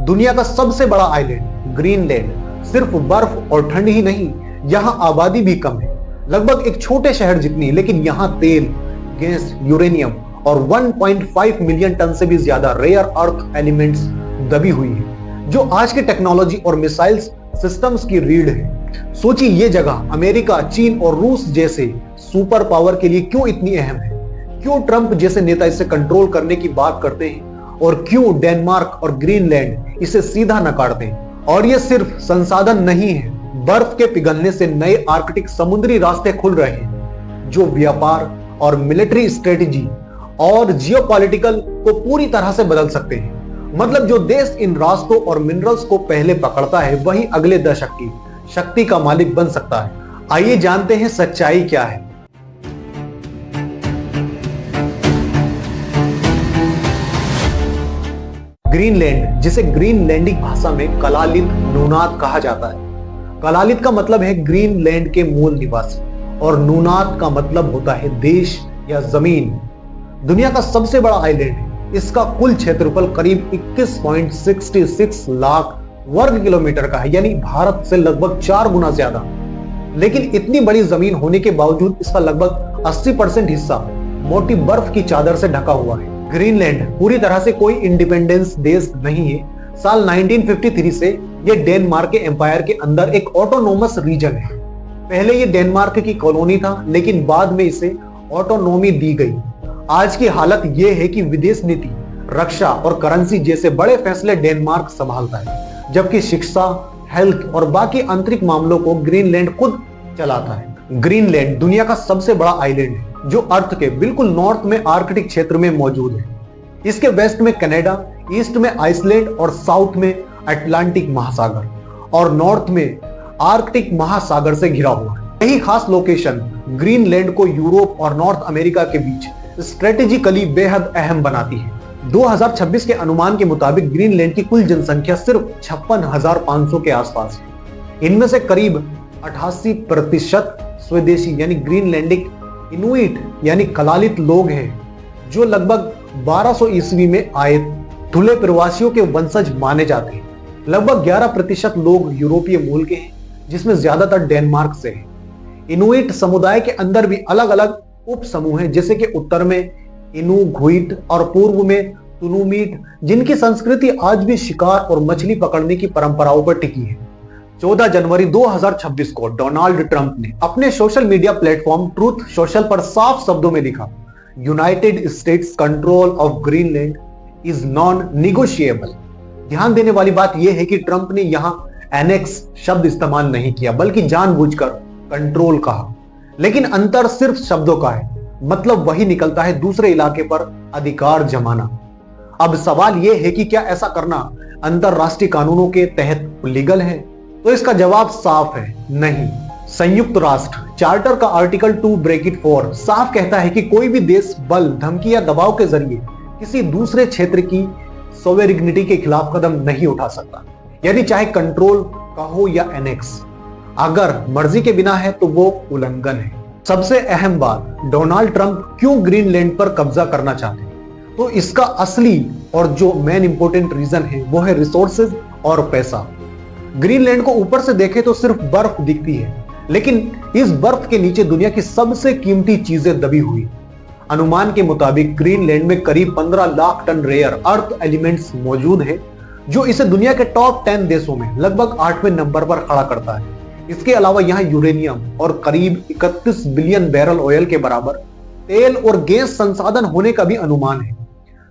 दुनिया का सबसे बड़ा आइलैंड ग्रीनलैंड सिर्फ बर्फ और ठंड ही नहीं, यहाँ आबादी भी कम है, लगभग एक छोटे शहर जितनी, लेकिन यहाँ तेल, गैस, यूरेनियम और 1.5 मिलियन टन से भी ज्यादा रेयर अर्थ एलिमेंट्स दबी हुई है, जो आज के टेक्नोलॉजी और मिसाइल्स सिस्टम्स की रीढ़ है। सोचिए ये जगह अमेरिका, चीन और रूस जैसे सुपर पावर के लिए क्यों इतनी अहम है, क्यों ट्रंप जैसे नेता इसे कंट्रोल करने की बात करते हैं और क्यों डेनमार्क और ग्रीनलैंड इसे सीधा नकारते हैं। और ये सिर्फ संसाधन नहीं है, बर्फ के पिघलने से नए आर्कटिक समुद्री रास्ते खुल रहे हैं, जो व्यापार और मिलिट्री स्ट्रेटेजी और जियोपॉलिटिकल को पूरी तरह से बदल सकते हैं। मतलब जो देश इन रास्तों और मिनरल्स को पहले पकड़ता है, वही अगले दशक की शक्ति का मालिक बन सकता है। आइए जानते हैं सच्चाई क्या है। ग्रीनलैंड, जिसे ग्रीनलैंडिक भाषा में कलालित नूनाद कहा जाता है। कलालित का मतलब है ग्रीनलैंड के मूल निवासी और नूनाद का मतलब होता है देश या जमीन। दुनिया का सबसे बड़ा आइलैंड है। इसका कुल क्षेत्रफल करीब 21.66 लाख वर्ग किलोमीटर का है, यानी भारत से लगभग 4 गुना ज्यादा। लेकिन इतनी बड़ी जमीन होने के बावजूद इसका लगभग 80% हिस्सा मोटी बर्फ की चादर से ढका हुआ है। ग्रीनलैंड पूरी तरह से कोई इंडिपेंडेंस देश नहीं है। साल 1953 से यह डेनमार्क के एम्पायर के अंदर एक ऑटोनोमस रीजन है। पहले यह डेनमार्क की कॉलोनी था, लेकिन बाद में इसे ऑटोनोमी दी गई। आज की हालत यह है कि विदेश नीति, रक्षा और करेंसी जैसे बड़े फैसले डेनमार्क संभालता है, जबकि शिक्षा, हेल्थ और बाकी आंतरिक मामलों को ग्रीनलैंड खुद चलाता है। ग्रीनलैंड दुनिया का सबसे बड़ा आइलैंड है, जो अर्थ के बिल्कुल नॉर्थ में आर्कटिक क्षेत्र में मौजूद है। इसके वेस्ट में कनाडा, ईस्ट में आइसलैंड और साउथ में अटलांटिक महासागर और नॉर्थ में आर्कटिक महासागर से घिरा हुआ है। यही खास लोकेशन ग्रीनलैंड को यूरोप और नॉर्थ अमेरिका के बीच स्ट्रेटेजिकली बेहद अहम बनाती है। 2026 के अनुमान के मुताबिक ग्रीनलैंड की कुल जनसंख्या सिर्फ 56,500 के आसपास है। इनमें से करीब 88% स्वदेशी यानी ग्रीनलैंडिक इनुइट यानी कलालित लोग हैं, जो लगभग 1200 ईस्वी में आए धुले प्रवासियों के वंशज माने जाते हैं। लगभग 11% लोग यूरोपीय मूल के हैं, जिसमें ज्यादातर डेनमार्क से हैं। इनुइट समुदाय के अंदर भी अलग अलग उप समूह हैं, जैसे कि उत्तर में इनुघुइट और पूर्व में तुनुमीट, जिनकी संस्कृति आज भी शिकार और मछली पकड़ने की परंपराओं पर टिकी है। 14 जनवरी 2026 को डोनाल्ड ट्रंप ने अपने social media platform truth social पर साफ शब्दों में लिखा, United states control of Greenland is non negotiable. ध्यान देने वाली बात यह है कि ट्रंप ने यहां एनेक्स शब्द इस्तेमाल नहीं किया, बल्कि जानबूझकर कंट्रोल कहा। लेकिन अंतर सिर्फ शब्दों का है, मतलब वही निकलता है दूसरे इलाके पर अधिकार जमाना। अब सवाल यह है कि क्या ऐसा करना अंतरराष्ट्रीय कानूनों के तहत लीगल है? तो इसका जवाब साफ है, नहीं। संयुक्त राष्ट्र चार्टर का आर्टिकल 2(4) साफ कहता है कि कोई भी देश बल, धमकी या दबाव के जरिए किसी दूसरे क्षेत्र की सोवेरिग्निटी के खिलाफ कदम नहीं उठा सकता, यानी चाहे कंट्रोल का हो या एनेक्स। अगर मर्जी के बिना है तो वो उल्लंघन है। सबसे अहम बात, डोनाल्ड ट्रंप क्यों ग्रीनलैंड पर कब्जा करना चाहते हैं? तो इसका असली और जो मेन इंपॉर्टेंट रीजन है वो है रिसोर्सेज और पैसा। ग्रीनलैंड को ऊपर से देखें तो सिर्फ बर्फ दिखती है, लेकिन इस बर्फ के नीचे दुनिया की सबसे कीमती चीजें दबी हुई। अनुमान के मुताबिक ग्रीनलैंड में करीब 15 lakh tonne rare earth elements मौजूद है, जो इसे दुनिया के टॉप 10 देशों में लगभग 8वें नंबर पर खड़ा करता है। इसके अलावा यहाँ यूरेनियम और करीब 31 बिलियन बैरल ऑयल के बराबर तेल और गैस संसाधन होने का भी अनुमान है।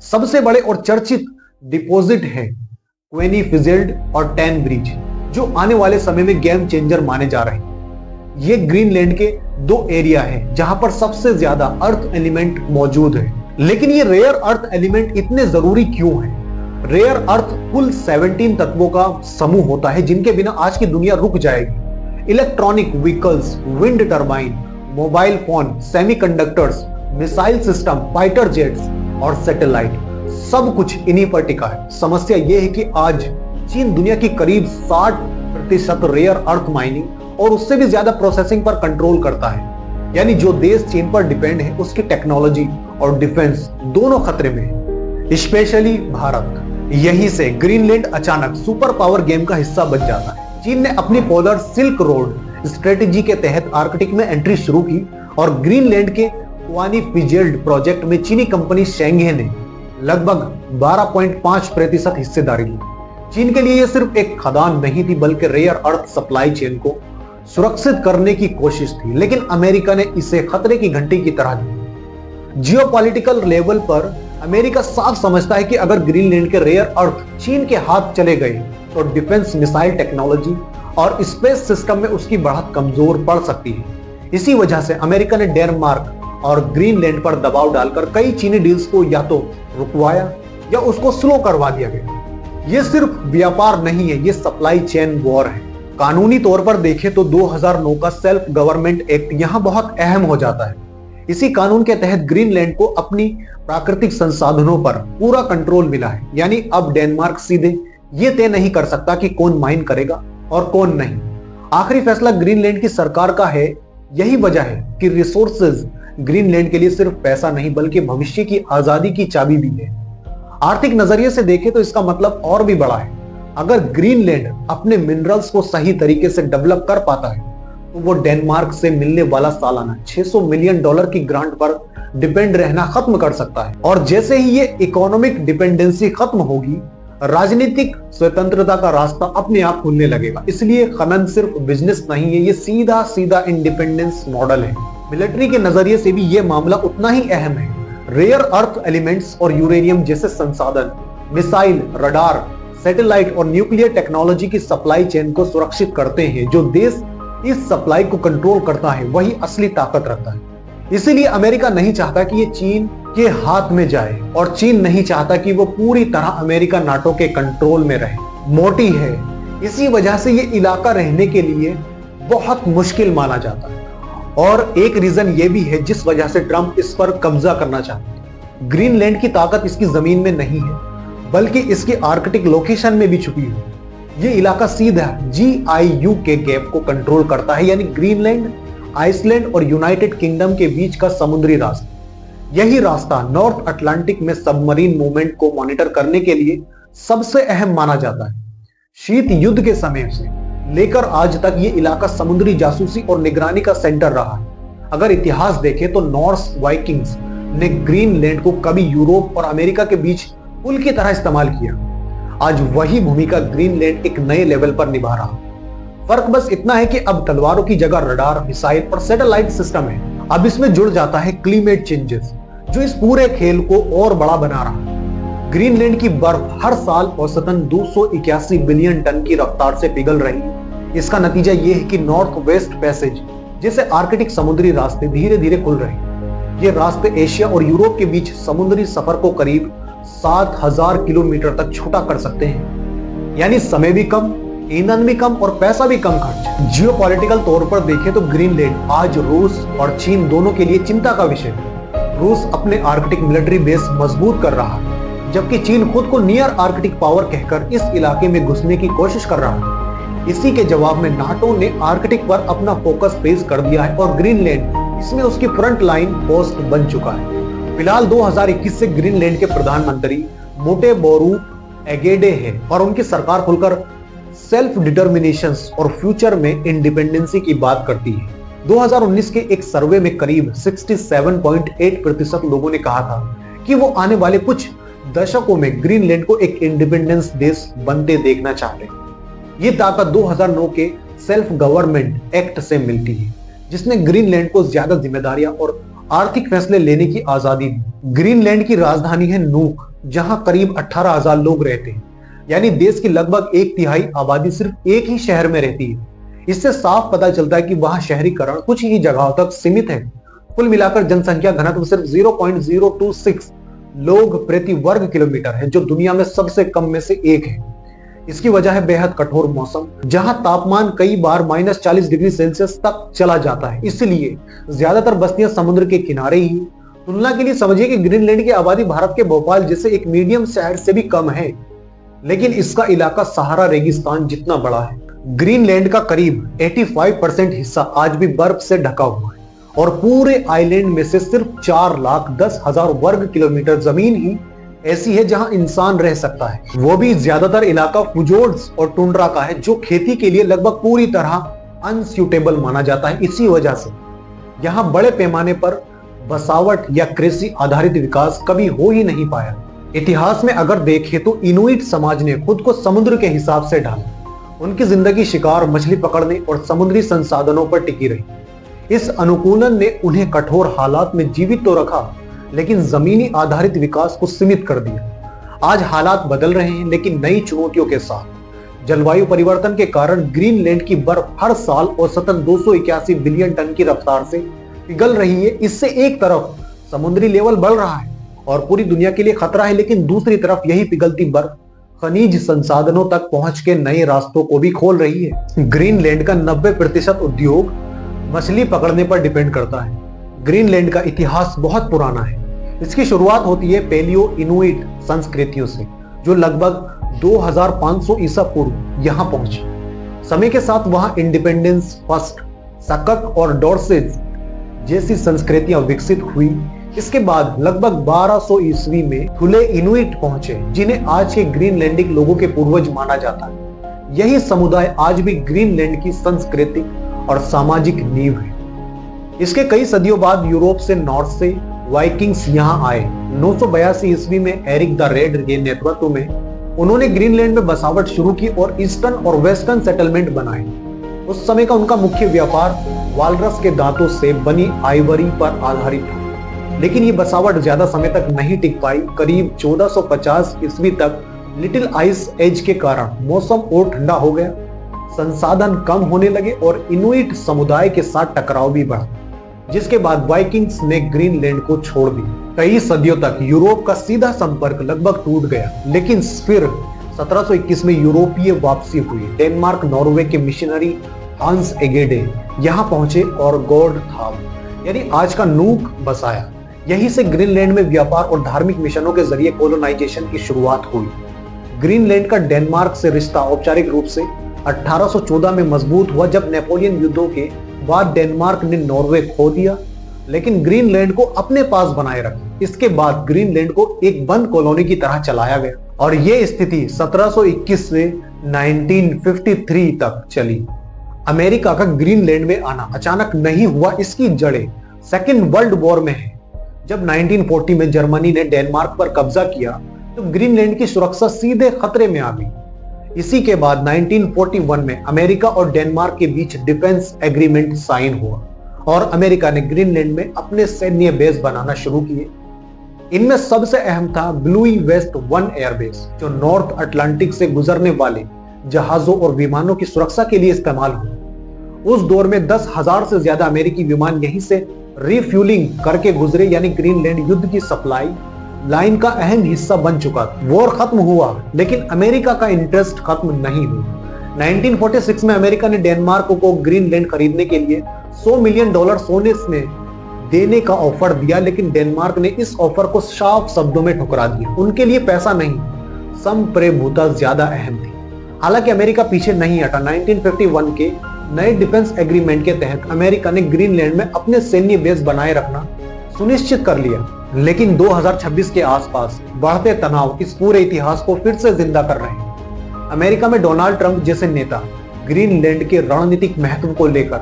सबसे बड़े और चर्चित डिपॉजिट है क्वेनी फिजेल्ड और टैन ब्रिज, जो आने वाले समय में गेम चेंजर माने जा रहे हैं। ये ग्रीनलैंड के 2 एरिया है जहां पर सबसे ज्यादा अर्थ एलिमेंट मौजूद है। लेकिन ये रेयर अर्थ एलिमेंट इतने जरूरी क्यों है? रेयर अर्थ कुल 17 तत्वों का समूह होता है, जिनके बिना आज की दुनिया रुक जाएगी। Electronic vehicles, wind turbine, mobile phone, semiconductors, missile system, fighter jets और सैटेलाइट, सब कुछ इन्हीं पर टिका है। समस्या यह है कि आज चीन दुनिया की करीब 60% रेयर अर्थ माइनिंग और उससे भी ज्यादा प्रोसेसिंग पर कंट्रोल करता है। यानी जो देश चीन पर डिपेंड है, उसकी टेक्नोलॉजी और डिफेंस दोनों खतरे में है। स्पेशली भारत, यहीं से ग्रीनलैंड अचानक सुपर पावर गेम का हिस्सा बन जाता है। चीन ने अपनी पोलर सिल्क रोड स्ट्रेटेजी के तहत आर्कटिक में एंट्री शुरू की और ग्रीनलैंड के क्वानी फिजेल्ड प्रोजेक्ट में चीनी कंपनी शेंगे ने लगभग 12.5% हिस्सेदारी ली। चीन के लिए यह सिर्फ एक खदान नहीं थी, बल्कि रेयर अर्थ सप्लाई चेन को सुरक्षित करने की कोशिश थी, लेकिन अमेरिका ने इसे खतरे की घंटी की तरह ली। जियोपॉलिटिकल लेवल पर अमेरिका साफ समझता है कि अगर ग्रीनलैंड के रेयर अर्थ चीन के हाथ चले गए तो डिफेंस मिसाइल टेक्नोलॉजी और स्पेस सिस्टम में उसकी बढ़त कमजोर पड़ सकती है। इसी वजह से अमेरिका ने डेनमार्क और ग्रीनलैंड पर दबाव डालकर कई चीनी डील्स को या तो रुकवाया या उसको स्लो करवा दिया गया। यह सिर्फ व्यापार नहीं है, यह सप्लाई चेन वॉर है। कानूनी तौर पर देखें तो 2009 का सेल्फ गवर्नमेंट एक्ट यहां बहुत अहम हो जाता है। इसी कानून के तहत ग्रीनलैंड को अपनी प्राकृतिक संसाधनों पर पूरा कंट्रोल मिला है। यानी अब डेनमार्क सीधे ये तय नहीं कर सकता कि कौन माइन करेगा और कौन नहीं। आखिरी फैसला ग्रीनलैंड की सरकार का है। यही वजह है कि रिसोर्सेज ग्रीनलैंड के लिए सिर्फ पैसा नहीं, बल्कि भविष्य की आजादी की चाबी भी है। आर्थिक नजरिए से देखें तो इसका मतलब और भी बड़ा है। अगर ग्रीनलैंड अपने मिनरल्स को सही तरीके से डेवलप कर पाता है तो वो डेनमार्क से मिलने वाला सालाना $600 मिलियन की ग्रांट पर डिपेंड रहना खत्म कर सकता है। और जैसे ही ये इकोनॉमिक डिपेंडेंसी खत्म होगी, राजनीतिक स्वतंत्रता का रास्ता अपने आप खुलने लगेगा। इसलिए खनन सिर्फ बिजनेस नहीं है, ये सीधा सीधा इंडिपेंडेंस मॉडल है। मिलिट्री के नजरिए से भी ये मामला उतना ही अहम है। रेयर अर्थ एलिमेंट्स और यूरेनियम जैसे संसाधन मिसाइल, रडार, सैटेलाइट और न्यूक्लियर टेक्नोलॉजी की सप्लाई चेन को सुरक्षित करते हैं। जो देश इस सप्लाई को कंट्रोल करता है वही असली ताकत रखता है। इसीलिए अमेरिका नहीं चाहता कि ये चीन के हाथ में जाए और चीन नहीं चाहता कि वो पूरी तरह अमेरिका नाटो के कंट्रोल में रहे। मोटी है, इसी वजह से ये इलाका रहने के लिए बहुत मुश्किल माना जाता है। और एक रीजन ये भी है जिस वजह से ट्रंप इस पर कब्जा करना चाहते हैं। ग्रीनलैंड की ताकत इसकी जमीन में नहीं है, बल्कि इसकी आर्कटिक लोकेशन में भी छुपी है। ये इलाका सीधा GIU के गैप को कंट्रोल करता है, यानी ग्रीनलैंड, आइसलैंड और यूनाइटेड किंगडम के बीच का समुद्री रास्ता। यही रास्ता नॉर्थ अटलांटिक में सबमरीन मूवमेंट को मॉनिटर करने के लिए सबसे अहम माना जाता है। शीत युद्ध के समय से लेकर आज तक ये इलाका समुद्री जासूसी और निगरानी का सेंटर रहा है। अगर इतिहास देखें तो नॉर्स वाइकिंग्स ने ग्रीनलैंड को कभी यूरोप और अमेरिका के बीच पुल की तरह इस्तेमाल किया। आज वही भूमिका ग्रीनलैंड एक नए लेवल पर निभा रहा। फर्क बस इतना है कि अब तलवारों की जगह रडार, मिसाइल और सैटेलाइट सिस्टम है। अब इसमें जुड़ जाता है क्लाइमेट चेंजेस, जो इस पूरे खेल को और बड़ा बना रहा है। ग्रीनलैंड की बर्फ हर साल औसतन 281 बिलियन टन की रफ्तार से पिघल रही है। इसका नतीजा यह है कि नॉर्थ वेस्ट पैसेज जैसे आर्कटिक समुद्री रास्ते धीरे धीरे खुल रहे हैं। ये रास्ते एशिया और यूरोप के बीच समुद्री सफर को करीब 7000 किलोमीटर तक छोटा कर सकते हैं। यानी समय भी कम, ईंधन भी कम और पैसा भी कम खर्च। जियोपॉलिटिकल तौर पर देखें तो ग्रीनलैंड आज रूस और चीन दोनों के लिए चिंता का विषय है। रूस अपने आर्कटिक मिलिट्री बेस मजबूत कर रहा है, जबकि चीन खुद को नियर आर्कटिक पावर कहकर इस इलाके में घुसने की कोशिश कर रहा है। इसी के जवाब में नाटो ने आर्कटिक पर अपना फोकस तेज कर दिया है और ग्रीनलैंड इसमें उसकी फ्रंट लाइन पोस्ट बन चुका है। फिलहाल 2021 से ग्रीनलैंड के प्रधानमंत्री मोटे बोरूट एगेडे है और उनकी सरकार खुलकर सेल्फ डिटर्मिनेशन और फ्यूचर में इंडिपेंडेंसी की बात करती है। 2019 के एक सर्वे में करीब 67.8% लोगों ने कहा था कि वो आने वाले कुछ दशकों में ग्रीनलैंड को एक इंडिपेंडेंस देश बनते देखना चाहते हैं। ये ताकत 2009 के सेल्फ गवर्नमेंट एक्ट से मिलती है, जिसने ग्रीनलैंड को ज्यादा जिम्मेदारियां और आर्थिक फैसले लेने की आजादी दी। ग्रीनलैंड की राजधानी है नूक, जहां करीब 18,000 लोग रहते हैं। यानी देश की लगभग 1/3 आबादी सिर्फ एक ही शहर में रहती है। इससे साफ पता चलता है कि वहां शहरीकरण कुछ ही जगहों तक सीमित है। कुल मिलाकर जनसंख्या घनत्व सिर्फ 0.026 लोग प्रति वर्ग किलोमीटर है, जो दुनिया में सबसे कम में से एक है। इसकी वजह है बेहद कठोर मौसम, जहां तापमान कई बार -40 डिग्री सेल्सियस तक चला जाता है। इसलिए ज्यादातर बस्तियां समुद्र के किनारे ही। तुलना के लिए समझिए कि ग्रीनलैंड की आबादी भारत के भोपाल जैसे एक मीडियम शहर से भी कम है, लेकिन इसका इलाका सहारा रेगिस्तान जितना बड़ा है। ग्रीनलैंड का करीब 85% हिस्सा आज भी बर्फ से ढका हुआ है और पूरे आइलैंड में से सिर्फ 4,10,000 वर्ग किलोमीटर जमीन ही ऐसी है जहां इंसान रह सकता है, वो भी ज्यादातर इलाका फुजोर्ड्स और टुंड्रा का है, जो खेती के लिए लगभग पूरी तरह अनस्यूटेबल माना जाता है। इसी वजह से यहाँ बड़े पैमाने पर बसावट या कृषि आधारित विकास कभी हो ही नहीं पाया। इतिहास में अगर देखें तो इनुइट समाज ने खुद को समुद्र के हिसाब से ढाला। उनकी जिंदगी शिकार, मछली पकड़ने और समुद्री संसाधनों पर टिकी रही। इस अनुकूलन ने उन्हें कठोर हालात में जीवित तो रखा, लेकिन जमीनी आधारित विकास को सीमित कर दिया। आज हालात बदल रहे हैं, लेकिन नई चुनौतियों के साथ। जलवायु परिवर्तन के कारण ग्रीनलैंड की बर्फ हर साल औसतन 281 बिलियन टन की रफ्तार से पिघल रही है। इससे एक तरफ समुद्री लेवल बढ़ रहा है और पूरी दुनिया के लिए खतरा है, लेकिन दूसरी तरफ यही पिघलती बर्फ खनिज संसाधनों तक पहुंच के नए रास्तों को भी खोल रही है। ग्रीनलैंड का 90% उद्योग मछली पकड़ने पर डिपेंड करता है। ग्रीनलैंड का इतिहास बहुत पुराना है। इसकी शुरुआत होती है पैलियो इनुइट संस्कृतियों से, जो लगभग 2500 ईसा पूर्व यहाँ पहुंची। समय के साथ वहां इंडिपेंडेंस फर्स्ट, सकक और डॉर्सेज जैसी संस्कृतियां विकसित हुई। इसके बाद लगभग 1200 ईस्वी में खुले इनुइट पहुंचे, जिन्हें आज के ग्रीनलैंडिक लोगों के पूर्वज माना जाता है। यही समुदाय आज भी ग्रीनलैंड की सांस्कृतिक और सामाजिक नींव है। इसके कई सदियों बाद यूरोप से नॉर्थ से वाइकिंग्स यहाँ आए। 982 ईस्वी में एरिक द रेड के नेतृत्व में उन्होंने ग्रीनलैंड में बसावट शुरू की और ईस्टर्न और वेस्टर्न सेटलमेंट बनाए। उस समय का उनका मुख्य व्यापार वालरस के दांतों से बनी आइवरी पर आधारित था, लेकिन ये बसावट ज्यादा समय तक नहीं टिक पाई। करीब 1450 ईस्वी तक लिटिल आइस एज के कारण मौसम और ठंडा हो गया, संसाधन कम होने लगे और इनुइट समुदाय के साथ टकराव भी बढ़ा, जिसके बाद वाइकिंग्स ने ग्रीनलैंड को छोड़ दिया। कई सदियों तक यूरोप का सीधा संपर्क लगभग टूट गया, लेकिन फिर 1721 में यूरोपीय वापसी हुई। डेनमार्क, नॉर्वे के मिशनरी हांस एगेडे यहाँ पहुंचे और गॉड थाव यानी आज का नूक बसाया। यहीं से ग्रीनलैंड में व्यापार और धार्मिक मिशनों के जरिए कोलोनाइजेशन की शुरुआत हुई। ग्रीनलैंड का डेनमार्क से रिश्ता औपचारिक रूप से 1814 में मजबूत हुआ, जब नेपोलियन युद्धों के बाद डेनमार्क ने नॉर्वे खो दिया, लेकिन ग्रीनलैंड को अपने पास बनाए रखा। इसके बाद ग्रीनलैंड को एक बंद कॉलोनी की तरह चलाया गया और यह स्थिति 1721 से 1953 तक चली। अमेरिका का ग्रीनलैंड में आना अचानक नहीं हुआ। इसकी जड़ें सेकेंड वर्ल्ड वॉर में है। जब 1940 में जर्मनी ने डेनमार्क पर कब्जा किया, तो ग्रीनलैंड की सुरक्षा सीधे खतरे में आ गई। इसी के बाद 1941 में अमेरिका और डेनमार्क के बीच डिफेंस एग्रीमेंट साइन हुआ और अमेरिका ने ग्रीनलैंड में अपने सैन्य बेस बनाना शुरू किए। इनमें सबसे अहम था ब्लूई वेस्ट 1 एयरबेस, जो नॉर्थ अटलांटिक से गुजरने वाले जहाजों और विमानों की सुरक्षा के लिए इस्तेमाल हुआ। उस दौर में 10,000 से ज्यादा अमेरिकी विमान यहीं से रिफ्यूलिंग करके गुजरे, यानी ग्रीनलैंड युद्ध की सप्लाई लाइन का अहम हिस्सा बन चुका था। वॉर खत्म हुआ, लेकिन अमेरिका का इंटरेस्ट खत्म नहीं हुआ। 1946 में अमेरिका ने डेनमार्क को ग्रीनलैंड खरीदने के लिए $100 मिलियन सोने में देने का ऑफर दिया, लेकिन डेनमार्क ने इस ऑफर को साफ शब्दों में ठुकरा दिया। उनके लिए पैसा नहीं, संप्रभुता ज्यादा अहम थी। हालांकि अमेरिका पीछे नहीं हटा। 1951 के नए डिफेंस एग्रीमेंट के तहत अमेरिका ने ग्रीनलैंड में अपने सैन्य बेस बनाए रखना सुनिश्चित कर लिया, लेकिन 2026 के आसपास बढ़ते तनाव इस पूरे इतिहास को फिर से जिंदा कर रहे हैं। अमेरिका में डोनाल्ड ट्रंप जैसे नेता ग्रीनलैंड के रणनीतिक महत्व को लेकर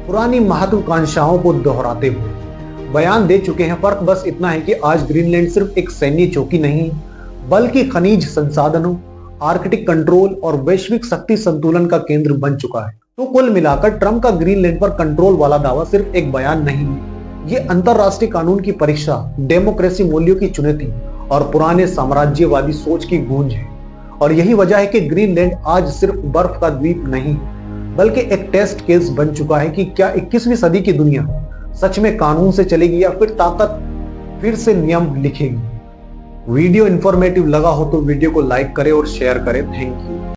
पुरानी महत्वाकांक्षाओं को दोहराते हुए बयान दे चुके हैं। फर्क बस इतना है कि आज ग्रीनलैंड सिर्फ एक सैन्य चौकी नहीं, बल्कि खनिज संसाधनों, आर्कटिक कंट्रोल और वैश्विक शक्ति संतुलन का केंद्र बन चुका है। तो कुल मिलाकर ट्रंप का ग्रीनलैंड पर कंट्रोल वाला दावा सिर्फ एक बयान नहीं है, ये अंतरराष्ट्रीय कानून की परीक्षा, डेमोक्रेसी मूल्यों की चुनौती और पुराने साम्राज्यवादी सोच की गूंज है। और यही वजह है कि ग्रीनलैंड आज सिर्फ बर्फ का द्वीप नहीं, बल्कि एक टेस्ट केस बन चुका है कि क्या 21वीं सदी की दुनिया सच में कानून से चलेगी या फिर ताकत फिर से नियम लिखेगी। वीडियो इंफॉर्मेटिव लगा हो तो वीडियो को लाइक करें और शेयर करें। Thank you.